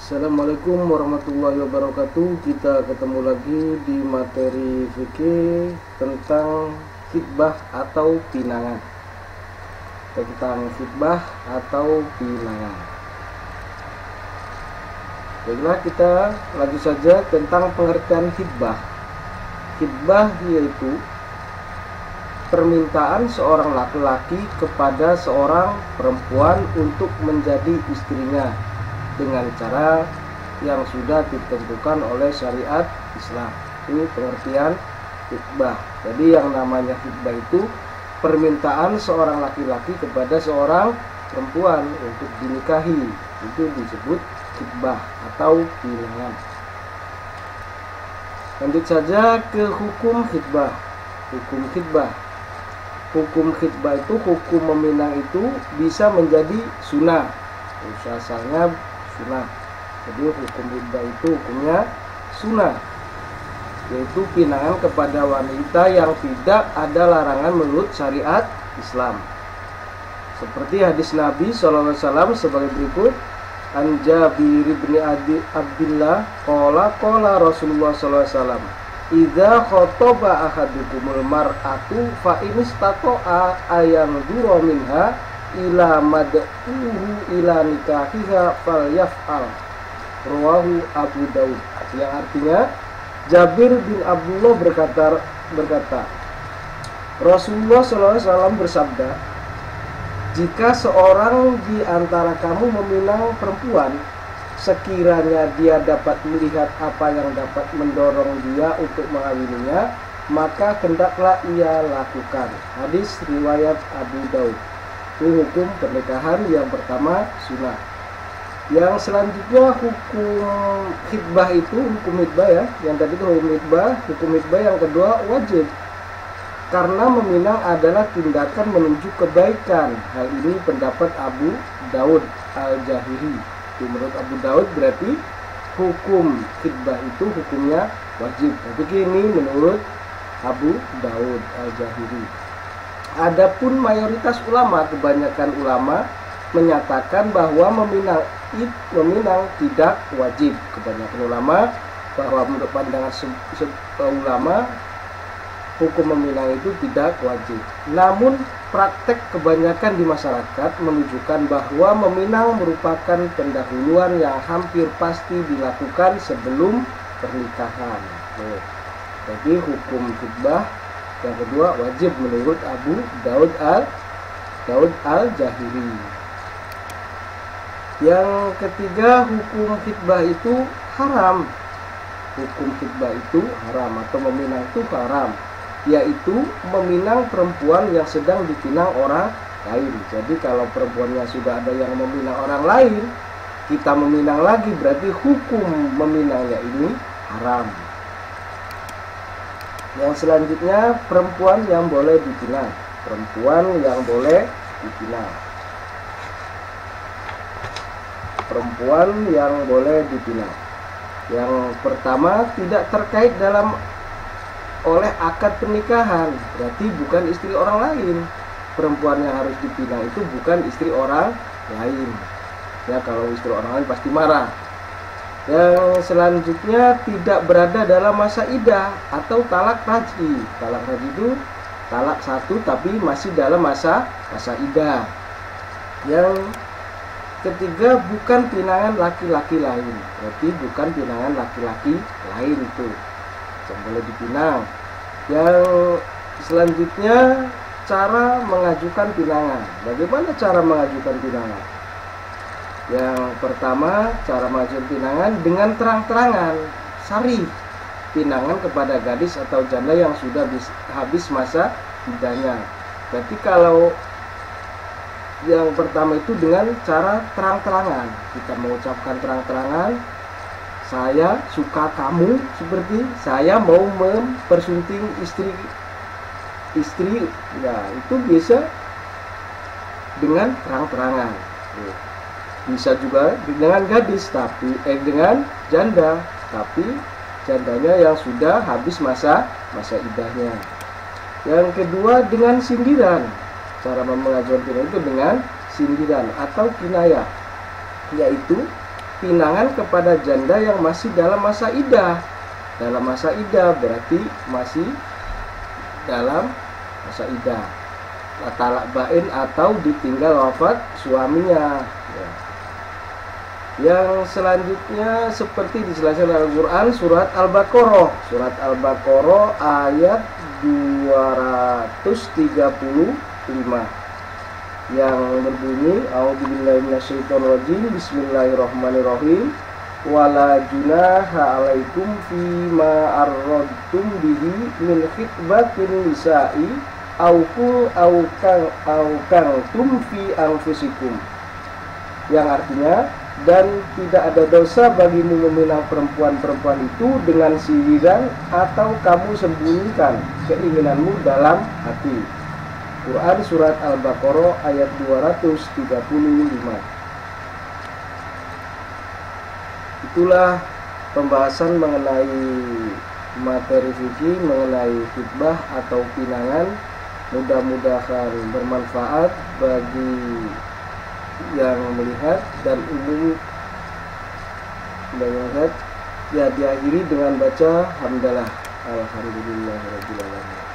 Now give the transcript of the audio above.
Assalamualaikum warahmatullahi wabarakatuh. Kita ketemu lagi di materi fikih tentang khitbah atau pinangan. Baiklah, kita lanjut saja tentang pengertian khitbah. Khitbah yaitu permintaan seorang laki-laki kepada seorang perempuan untuk menjadi istrinya dengan cara yang sudah ditentukan oleh syariat Islam. Ini pengertian khitbah. Jadi yang namanya khitbah itu permintaan seorang laki-laki kepada seorang perempuan untuk dinikahi. Itu disebut khitbah atau pinangan. Lanjut saja ke hukum khitbah. Hukum khitbah itu, hukum meminang itu bisa menjadi sunnah. Asalnya sunnah. Jadi hukum khitbah itu hukumnya sunnah, yaitu pinangan kepada wanita yang tidak ada larangan menurut syariat Islam. Seperti hadis Nabi SAW sebagai berikut: An Jabir bin Abdillah qala Rasulullah SAW, idza khotoba ahadukumul mar'atu fa in istata'a ayanzura minha ila mad'uhu ila nikahiha falyaf'al. Rawahu Abu Daud. Yang artinya, Jabir bin Abdullah berkata Rasulullah SAW bersabda, jika seorang di antara kamu meminang perempuan, sekiranya dia dapat melihat apa yang dapat mendorong dia untuk mengawininya, maka hendaklah ia lakukan. Hadis riwayat Abu Daud. Itu hukum pernikahan yang pertama, sunnah. Yang selanjutnya hukum khitbah itu, hukum khitbah ya. Yang tadi itu hukum khitbah yang kedua wajib. Karena meminang adalah tindakan menuju kebaikan. Hal ini pendapat Abu Daud Al-Jahiri. Menurut Abu Daud berarti hukum khitbah itu hukumnya wajib. Tapi ini menurut Abu Daud Al-Jahiri. Adapun mayoritas ulama, kebanyakan ulama menyatakan bahwa meminang tidak wajib. Kebanyakan ulama bahwa menurut pandangan ulama hukum meminang itu tidak wajib. Namun praktek kebanyakan di masyarakat menunjukkan bahwa meminang merupakan pendahuluan yang hampir pasti dilakukan sebelum pernikahan. Jadi hukum khitbah yang kedua wajib menurut Abu Daud Al-Jahiri. Yang ketiga, hukum khitbah itu haram. Hukum khitbah itu haram atau meminang itu haram, yaitu meminang perempuan yang sedang dipinang orang lain. Jadi kalau perempuannya sudah ada yang meminang orang lain, kita meminang lagi, berarti hukum meminangnya ini haram. Yang selanjutnya, perempuan yang boleh dipinang. Yang pertama, tidak terkait oleh akad pernikahan, berarti bukan istri orang lain. Perempuan yang harus dipinang itu bukan istri orang lain. Ya, kalau istri orang lain pasti marah. Yang selanjutnya, tidak berada dalam masa iddah atau talak raj'i. Talak raj'i itu talak satu tapi masih dalam masa iddah. Yang ketiga, bukan pinangan laki-laki lain. Berarti bukan pinangan laki-laki lain itu yang boleh dipinang. Yang selanjutnya, cara mengajukan pinangan. Bagaimana cara mengajukan pinangan? Yang pertama, cara mengajukan pinangan dengan terang-terangan, syarih, pinangan kepada gadis atau janda yang sudah habis masa iddahnya. Berarti kalau yang pertama itu dengan cara terang-terangan, kita mengucapkan terang-terangan, saya suka kamu, seperti saya mau mempersunting istri, ya itu bisa dengan terang-terangan. Bisa juga dengan gadis dengan janda, tapi jandanya yang sudah habis masa iddahnya. Yang kedua, dengan sindiran. Cara mengajukan pinangan itu dengan sindiran atau kinayah, yaitu pinangan kepada janda yang masih dalam masa iddah. Dalam masa iddah berarti masih dalam masa iddah, talak bain atau ditinggal wafat suaminya. Ya. Yang selanjutnya seperti dijelaskan dalam Al-Quran, surat Al-Baqarah. Surat Al-Baqarah ayat 235 yang berbunyi, A'udzubillahi minasyaitonirrajim, Bismillahirrahmanirrahim. Wala junaha alaikum fima arradtum bihi min khitbatin nisa'i au kang fi anfusikum. Yang artinya, dan tidak ada dosa bagimu meminang perempuan-perempuan itu dengan sihir atau kamu sembunyikan keinginanmu dalam hati. Quran surat Al-Baqarah ayat 235. Itulah pembahasan mengenai materi fikih mengenai khitbah atau pinangan. Mudah-mudahan bermanfaat bagi yang melihat dan umum melihat. Ya, diakhiri dengan baca hamdalah, alhamdulillahirabbil alamin.